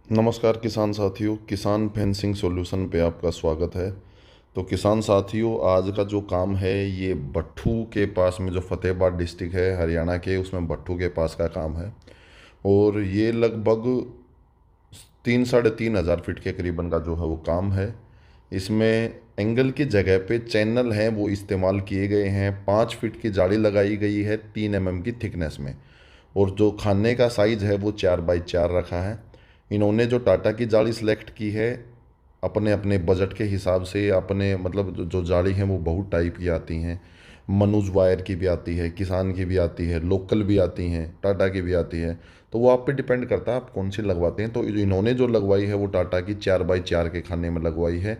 नमस्कार किसान साथियों, किसान फेंसिंग सॉल्यूशन पे आपका स्वागत है। तो किसान साथियों, आज का जो काम है ये भट्ठू के पास में, जो फतेहाबाद डिस्ट्रिक्ट है हरियाणा के, उसमें भट्ठू के पास का काम है। और ये लगभग 3 साढ़े 3 हज़ार फीट के करीबन का जो है वो काम है। इसमें एंगल की जगह पे चैनल हैं वो इस्तेमाल किए गए हैं। 5 फीट की जाली लगाई गई है 3 mm की थिकनेस में। और जो खाने का साइज है वो 4x4 रखा है। इन्होंने जो टाटा की जाली सेलेक्ट की है अपने अपने बजट के हिसाब से, अपने मतलब जो जाली हैं वो बहुत टाइप की आती हैं। मनुज वायर की भी आती है, किसान की भी आती है, लोकल भी आती हैं, टाटा की भी आती है। तो वो आप पे डिपेंड करता है आप कौन सी लगवाते हैं। तो इन्होंने जो लगवाई है वो टाटा की 4x4 के खाने में लगवाई है।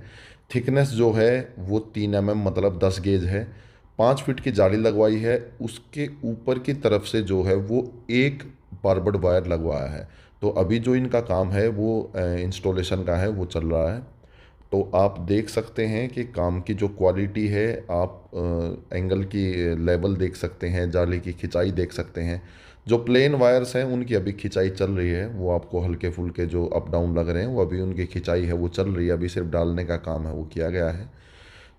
थिकनेस जो है वो 3 mm मतलब 10 गेज है। 5 फीट की जाली लगवाई है। उसके ऊपर की तरफ से जो है वो एक बारबड वायर लगवाया है। तो अभी जो इनका काम है वो इंस्टॉलेशन का है, वो चल रहा है। तो आप देख सकते हैं कि काम की जो क्वालिटी है, आप एंगल की लेवल देख सकते हैं, जाली की खिंचाई देख सकते हैं। जो प्लेन वायर्स हैं उनकी अभी खिंचाई चल रही है, वो आपको हल्के फुल्के जो अप डाउन लग रहे हैं वो अभी उनकी खिंचाई है वो चल रही है। अभी सिर्फ डालने का काम है वो किया गया है।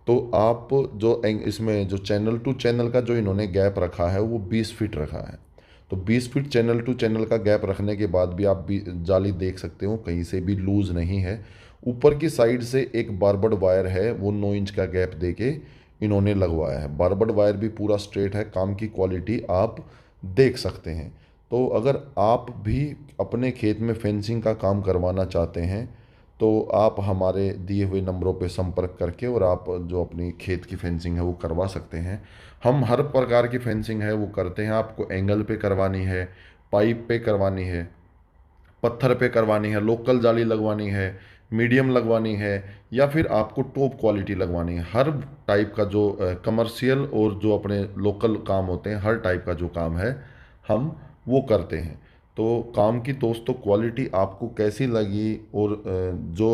तो आप जो इसमें जो चैनल टू चैनल का जो इन्होंने गैप रखा है वो 20 फीट रखा है। तो 20 फीट चैनल टू चैनल का गैप रखने के बाद भी आप जाली देख सकते हो कहीं से भी लूज़ नहीं है। ऊपर की साइड से एक बारबड वायर है, वो 9 इंच का गैप देके इन्होंने लगवाया है। बारबड वायर भी पूरा स्ट्रेट है। काम की क्वालिटी आप देख सकते हैं। तो अगर आप भी अपने खेत में फेंसिंग का काम करवाना चाहते हैं तो आप हमारे दिए हुए नंबरों पे संपर्क करके और आप जो अपनी खेत की फेंसिंग है वो करवा सकते हैं। हम हर प्रकार की फेंसिंग है वो करते हैं। आपको एंगल पे करवानी है, पाइप पे करवानी है, पत्थर पे करवानी है, लोकल जाली लगवानी है, मीडियम लगवानी है, या फिर आपको टॉप क्वालिटी लगवानी है, हर टाइप का जो कमर्शियल और जो अपने लोकल काम होते हैं, हर टाइप का जो काम है हम वो करते हैं। तो काम की दोस्तों क्वालिटी आपको कैसी लगी? और जो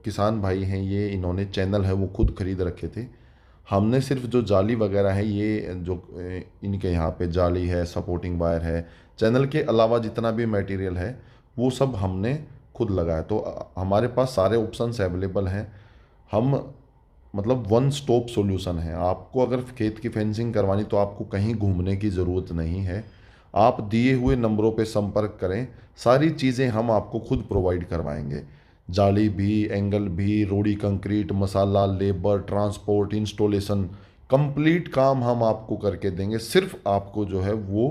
किसान भाई हैं ये इन्होंने चैनल है वो खुद खरीद रखे थे। हमने सिर्फ जो जाली वगैरह है ये जो इनके यहाँ पे जाली है, सपोर्टिंग वायर है, चैनल के अलावा जितना भी मटेरियल है वो सब हमने खुद लगाया। तो हमारे पास सारे ऑप्शंस अवेलेबल हैं। हम मतलब वन स्टॉप सॉल्यूशन है। आपको अगर खेत की फेंसिंग करवानी तो आपको कहीं घूमने की ज़रूरत नहीं है। आप दिए हुए नंबरों पे संपर्क करें, सारी चीज़ें हम आपको खुद प्रोवाइड करवाएंगे। जाली भी, एंगल भी, रोड़ी कंक्रीट, मसाला, लेबर, ट्रांसपोर्ट, इंस्टॉलेशन, कंप्लीट काम हम आपको करके देंगे। सिर्फ आपको जो है वो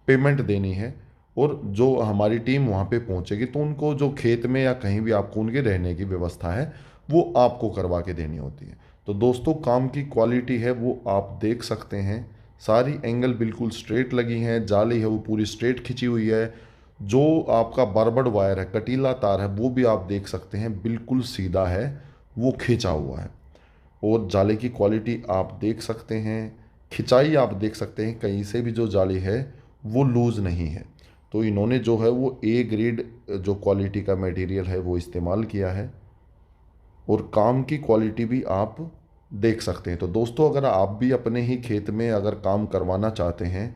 पेमेंट देनी है। और जो हमारी टीम वहाँ पे पहुँचेगी तो उनको जो खेत में या कहीं भी आपको उनके रहने की व्यवस्था है वो आपको करवा के देनी होती है। तो दोस्तों काम की क्वालिटी है वो आप देख सकते हैं। सारी एंगल बिल्कुल स्ट्रेट लगी हैं, जाली है वो पूरी स्ट्रेट खिंची हुई है। जो आपका बारबड वायर है, कटीला तार है, वो भी आप देख सकते हैं बिल्कुल सीधा है, वो खींचा हुआ है। और जाली की क्वालिटी आप देख सकते हैं, खिंचाई आप देख सकते हैं, कहीं से भी जो जाली है वो लूज़ नहीं है। तो इन्होंने जो है वो ए ग्रेड जो क्वालिटी का मटेरियल है वो इस्तेमाल किया है। और काम की क्वालिटी भी आप देख सकते हैं। तो दोस्तों अगर आप भी अपने ही खेत में अगर काम करवाना चाहते हैं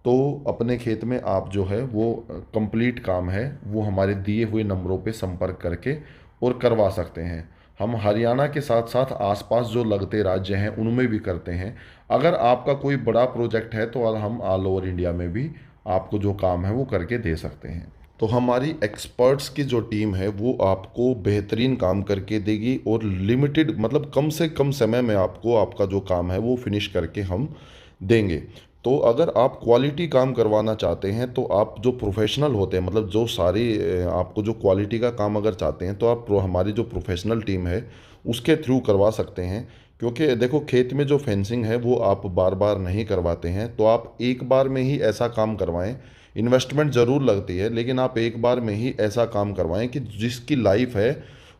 तो अपने खेत में आप जो है वो कंप्लीट काम है वो हमारे दिए हुए नंबरों पे संपर्क करके और करवा सकते हैं। हम हरियाणा के साथ साथ आसपास जो लगते राज्य हैं उनमें भी करते हैं। अगर आपका कोई बड़ा प्रोजेक्ट है तो हम ऑल ओवर इंडिया में भी आपको जो काम है वो करके दे सकते हैं। तो हमारी एक्सपर्ट्स की जो टीम है वो आपको बेहतरीन काम करके देगी और लिमिटेड मतलब कम से कम समय में आपको आपका जो काम है वो फिनिश करके हम देंगे। तो अगर आप क्वालिटी काम करवाना चाहते हैं तो आप जो प्रोफेशनल होते हैं, मतलब जो सारी आपको जो क्वालिटी का काम अगर चाहते हैं तो आप हमारी जो प्रोफेशनल टीम है उसके थ्रू करवा सकते हैं। क्योंकि देखो खेत में जो फेंसिंग है वो आप बार बार नहीं करवाते हैं, तो आप एक बार में ही ऐसा काम करवाएं। इन्वेस्टमेंट ज़रूर लगती है लेकिन आप एक बार में ही ऐसा काम करवाएं कि जिसकी लाइफ है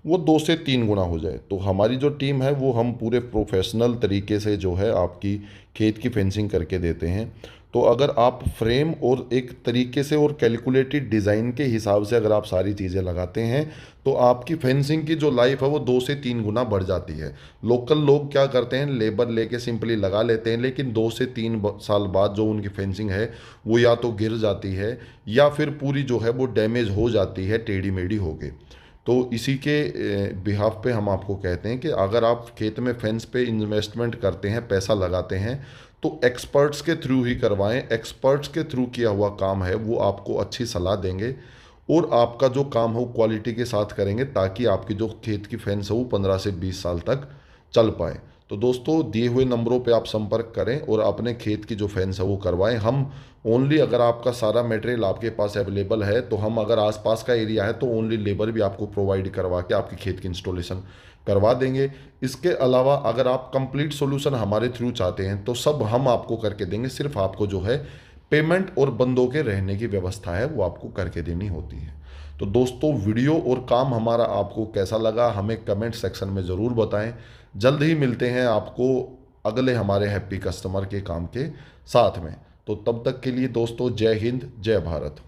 वो 2 से 3 गुना हो जाए। तो हमारी जो टीम है वो हम पूरे प्रोफेशनल तरीके से जो है आपकी खेत की फेंसिंग करके देते हैं। तो अगर आप फ्रेम और एक तरीके से और कैलकुलेटेड डिज़ाइन के हिसाब से अगर आप सारी चीज़ें लगाते हैं तो आपकी फेंसिंग की जो लाइफ है वो 2 से 3 गुना बढ़ जाती है। लोकल लोग क्या करते हैं, लेबर लेके सिंपली लगा लेते हैं, लेकिन 2 से 3 साल बाद जो उनकी फेंसिंग है वो या तो गिर जाती है या फिर पूरी जो है वो डैमेज हो जाती है, टेढ़ी मेढ़ी हो गई। तो इसी के बिहाफ पे हम आपको कहते हैं कि अगर आप खेत में फेंस पे इन्वेस्टमेंट करते हैं, पैसा लगाते हैं, तो एक्सपर्ट्स के थ्रू ही करवाएं। एक्सपर्ट्स के थ्रू किया हुआ काम है वो आपको अच्छी सलाह देंगे और आपका जो काम हो क्वालिटी के साथ करेंगे, ताकि आपकी जो खेत की फेंस है वो 15 से 20 साल तक चल पाए। तो दोस्तों, दिए हुए नंबरों पे आप संपर्क करें और अपने खेत की जो फेंस है वो करवाएं। हम ओनली, अगर आपका सारा मटेरियल आपके पास अवेलेबल है तो हम, अगर आसपास का एरिया है तो ओनली लेबर भी आपको प्रोवाइड करवा के आपकी खेत की इंस्टॉलेशन करवा देंगे। इसके अलावा अगर आप कंप्लीट सॉल्यूशन हमारे थ्रू चाहते हैं तो सब हम आपको करके देंगे। सिर्फ आपको जो है पेमेंट और बंदों के रहने की व्यवस्था है वो आपको करके देनी होती है। तो दोस्तों, वीडियो और काम हमारा आपको कैसा लगा हमें कमेंट सेक्शन में ज़रूर बताएं। जल्द ही मिलते हैं आपको अगले हमारे हैप्पी कस्टमर के काम के साथ में। तो तब तक के लिए दोस्तों, जय हिंद, जय भारत।